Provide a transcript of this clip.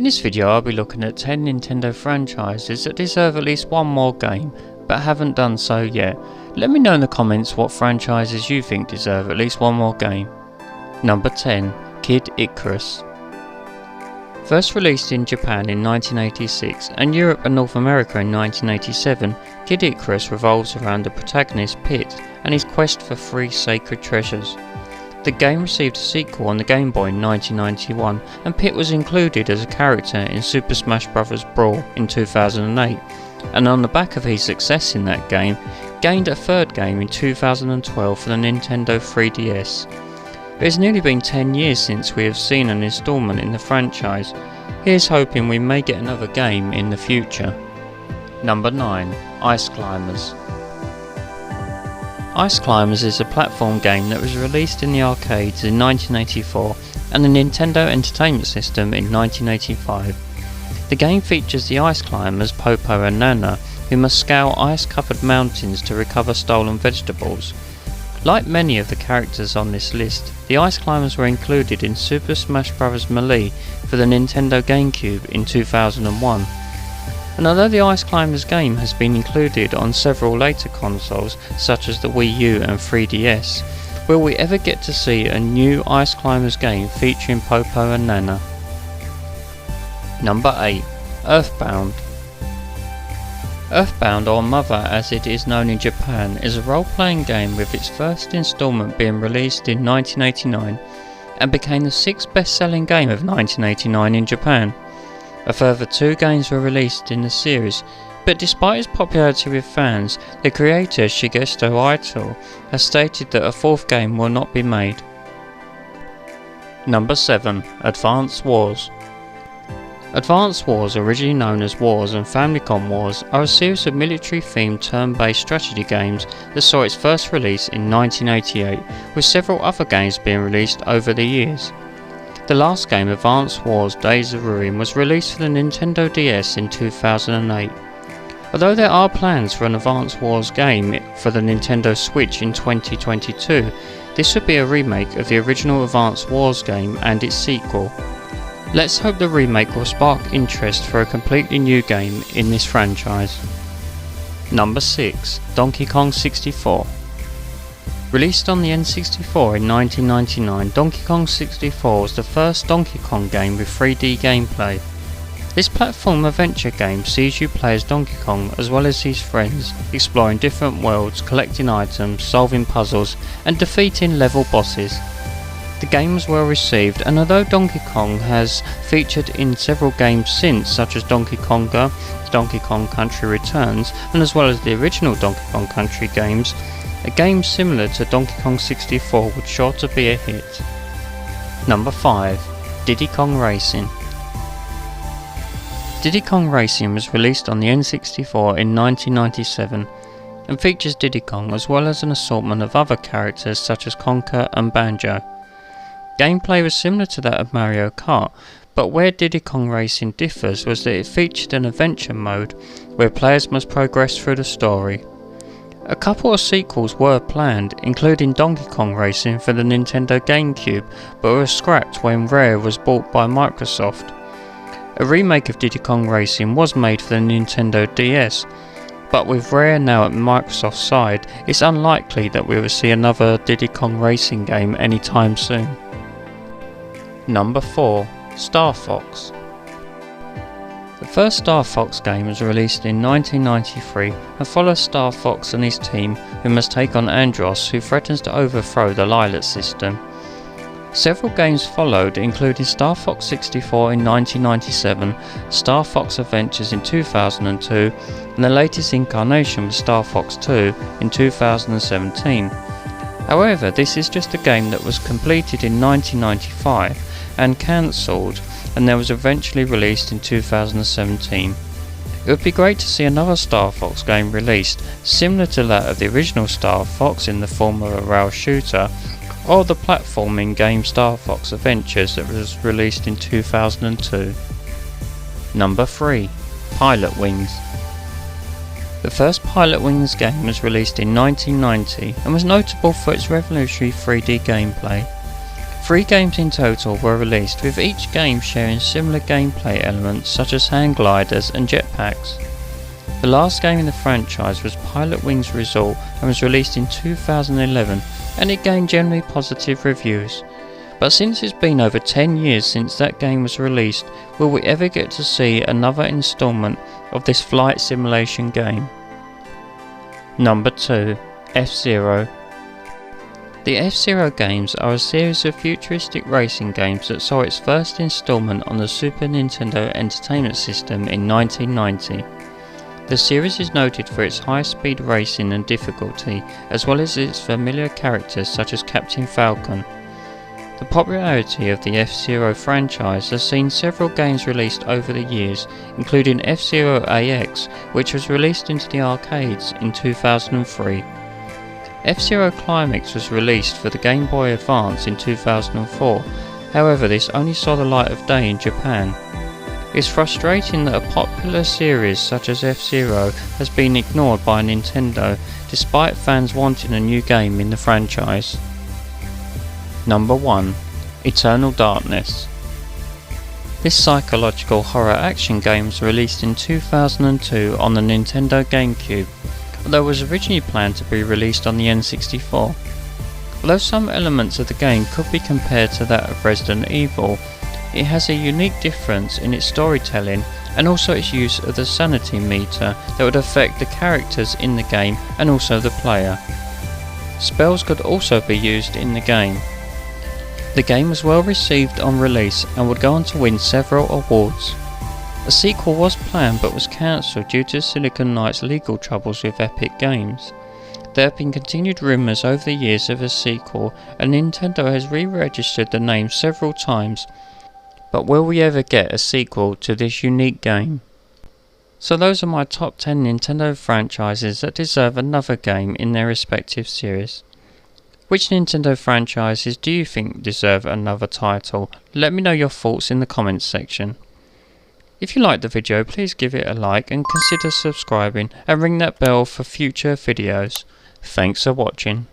this video I'll be looking at 10 Nintendo franchises that deserve at least one more game, but haven't done so yet. Let me know in the comments what franchises you think deserve at least one more game. Number 10. Kid Icarus. First released in Japan in 1986 and Europe and North America in 1987, Kid Icarus revolves around the protagonist Pit and his quest for 3 sacred treasures. The game received a sequel on the Game Boy in 1991 and Pit was included as a character in Super Smash Bros. Brawl in 2008, and on the back of his success in that game, gained a third game in 2012 for the Nintendo 3DS. It has nearly been 10 years since we have seen an installment in the franchise. Here's hoping we may get another game in the future. Number 9. Ice Climbers. Ice Climbers is a platform game that was released in the arcades in 1984 and the Nintendo Entertainment System in 1985. The game features the ice climbers Popo and Nana, who must scale ice-covered mountains to recover stolen vegetables. Like many of the characters on this list, the ice climbers were included in Super Smash Bros. Melee for the Nintendo GameCube in 2001. And although the Ice Climbers game has been included on several later consoles such as the Wii U and 3DS, will we ever get to see a new Ice Climbers game featuring Popo and Nana? Number 8. Earthbound. Earthbound, or Mother as it is known in Japan, is a role-playing game with its first installment being released in 1989 and became the 6th best-selling game of 1989 in Japan. A further 2 games were released in the series, but despite its popularity with fans, the creator Shigeru Ito has stated that a 4th game will not be made. Number 7. Advance Wars. Advance Wars, originally known as Wars and Famicom Wars, are a series of military-themed turn-based strategy games that saw its first release in 1988, with several other games being released over the years. The last game, Advance Wars Days of Ruin, was released for the Nintendo DS in 2008. Although there are plans for an Advance Wars game for the Nintendo Switch in 2022, this would be a remake of the original Advance Wars game and its sequel. Let's hope the remake will spark interest for a completely new game in this franchise. Number 6. Donkey Kong 64. Released on the N64 in 1999, Donkey Kong 64 was the first Donkey Kong game with 3D gameplay. This platform adventure game sees you play as Donkey Kong as well as his friends, exploring different worlds, collecting items, solving puzzles and defeating level bosses. The game was well received, and although Donkey Kong has featured in several games since, such as Donkey Konga, Donkey Kong Country Returns, and as well as the original Donkey Kong Country games, a game similar to Donkey Kong 64 would sure to be a hit. Number 5. Diddy Kong Racing. Diddy Kong Racing was released on the N64 in 1997 and features Diddy Kong as well as an assortment of other characters such as Conker and Banjo. Gameplay was similar to that of Mario Kart, but where Diddy Kong Racing differs was that it featured an adventure mode where players must progress through the story. A couple of sequels were planned, including Donkey Kong Racing for the Nintendo GameCube, but were scrapped when Rare was bought by Microsoft. A remake of Diddy Kong Racing was made for the Nintendo DS, but with Rare now at Microsoft's side, it's unlikely that we will see another Diddy Kong Racing game anytime soon. Number 4. Star Fox. The first Star Fox game was released in 1993 and follows Star Fox and his team who must take on Andros, who threatens to overthrow the Lylat system. Several games followed, including Star Fox 64 in 1997, Star Fox Adventures in 2002 and the latest incarnation was Star Fox 2 in 2017. However, this is just a game that was completed in 1995 and cancelled, and that was eventually released in 2017. It would be great to see another Star Fox game released, similar to that of the original Star Fox in the form of a rail shooter, or the platforming game Star Fox Adventures that was released in 2002. Number 3. Pilot Wings. The first Pilot Wings game was released in 1990 and was notable for its revolutionary 3D gameplay. 3 games in total were released, with each game sharing similar gameplay elements such as hang gliders and jetpacks. The last game in the franchise was Pilot Wings Resort and was released in 2011, and it gained generally positive reviews. But since it's been over 10 years since that game was released, will we ever get to see another installment of this flight simulation game? Number 2. FZero. The FZero games are a series of futuristic racing games that saw its first installment on the Super Nintendo Entertainment System in 1990. The series is noted for its high-speed racing and difficulty, as well as its familiar characters such as Captain Falcon. The popularity of the FZero franchise has seen several games released over the years, including FZero AX, which was released into the arcades in 2003. FZero Climax was released for the Game Boy Advance in 2004, however this only saw the light of day in Japan. It's frustrating that a popular series such as FZero has been ignored by Nintendo, despite fans wanting a new game in the franchise. Number 1. Eternal Darkness. This psychological horror action game was released in 2002 on the Nintendo GameCube, although it was originally planned to be released on the N64. Although some elements of the game could be compared to that of Resident Evil, it has a unique difference in its storytelling and also its use of the sanity meter that would affect the characters in the game and also the player. Spells could also be used in the game. The game was well received on release and would go on to win several awards. A sequel was planned but was cancelled due to Silicon Knight's legal troubles with Epic Games. There have been continued rumours over the years of a sequel, and Nintendo has re-registered the name several times, but will we ever get a sequel to this unique game? So those are my top 10 Nintendo franchises that deserve another game in their respective series. Which Nintendo franchises do you think deserve another title? Let me know your thoughts in the comments section. If you liked the video, please give it a like and consider subscribing and ring that bell for future videos. Thanks for watching.